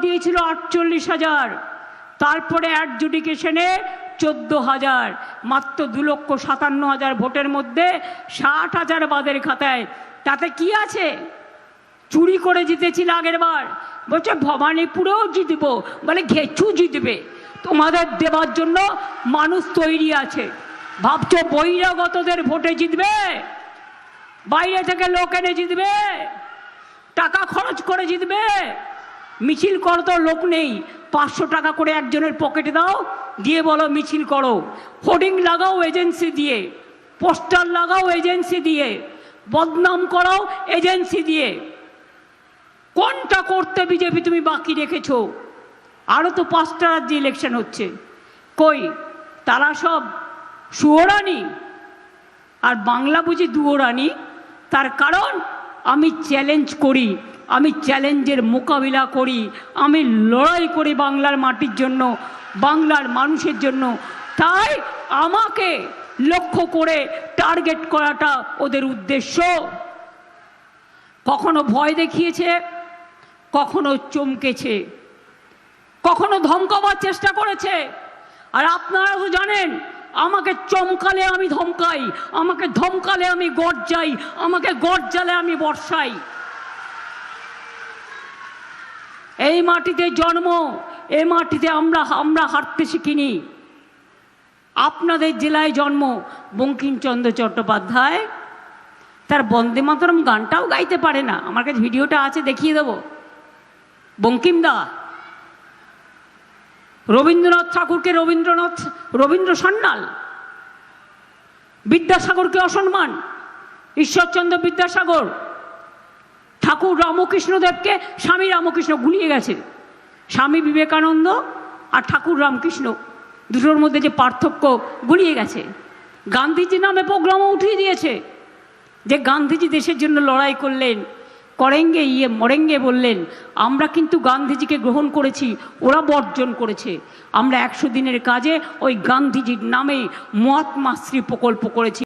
দিয়েছিল 48,000, তারপরে অ্যাডজুডিকেশনে 14,000, মাত্র 2,57,000 ভোটের মধ্যে 60,000 বাদের খাতায়। তাতে কি আছে? চুরি করে জিতেছিল আগের বার, বলছে ভবানীপুরেও জিতবো, বলে ঘেচু জিতবে। তোমাদের দেওয়ার জন্য মানুষ তৈরি আছে। ভাবছো বহিরাগতদের ভোটে জিতবে? বাইরে থেকে লোক এনে জিতবে? টাকা খরচ করে জিতবে? মিছিল করো তো লোক নেই, 500 টাকা করে একজনের পকেটে দাও, দিয়ে বলো মিছিল করো। হোর্ডিং লাগাও এজেন্সি দিয়ে, পোস্টার লাগাও এজেন্সি দিয়ে, বদনাম করাও এজেন্সি দিয়ে। কোনটা করতে বিজেপি তুমি বাকি রেখেছো? আরও তো 5টা রাজ্যে ইলেকশন হচ্ছে, কই তারা সব সুয়োরানি, আর বাংলা বুঝি দুয়োরানি। তার কারণ আমি চ্যালেঞ্জ করি, আমি চ্যালেঞ্জের মোকাবিলা করি, আমি লড়াই করি বাংলার মাটির জন্য, বাংলার মানুষের জন্য। তাই আমাকে লক্ষ্য করে টার্গেট করাটা ওদের উদ্দেশ্য। কখনো ভয় দেখিয়েছে, কখনো চমকেছে, কখনো ধমকাবার চেষ্টা করেছে। আর আপনারা তো জানেন, আমাকে চমকালে আমি ধমকাই, আমাকে ধমকালে আমি গর্জাই, আমাকে গর্জালে আমি বর্ষাই। এই মাটিতে জন্ম, এই মাটিতে আমরা হাঁটতে শিখিনি। আপনাদের জেলায় জন্ম। বঙ্কিমচন্দ্র চট্টোপাধ্যায় তার বন্দে মাতরম গানটাও গাইতে পারে না। আমার কাছে ভিডিওটা আছে, দেখিয়ে দেব। বঙ্কিমদা রবীন্দ্রনাথ ঠাকুরকে রবীন্দ্র সান্যাল, বিদ্যাসাগরকে অসম্মান, ঈশ্বরচন্দ্র বিদ্যাসাগর, ঠাকুর রামকৃষ্ণদেবকে স্বামী রামকৃষ্ণ গুলিয়ে গেছে। স্বামী বিবেকানন্দ আর ঠাকুর রামকৃষ্ণ দুটোর মধ্যে যে পার্থক্য গুলিয়ে গেছে। গান্ধীজি নামে প্রোগ্রামও উঠিয়ে দিয়েছে যে গান্ধীজি দেশের জন্য লড়াই করলেন, করেঙ্গে ইয়ে মরেঙ্গে বললেন। আমরা কিন্তু গান্ধীজিকে গ্রহণ করেছি, ওরা বর্জন করেছে। আমরা 100 দিনের কাজে ওই গান্ধীজির নামে মহাত্মাশ্রী প্রকল্প করেছি।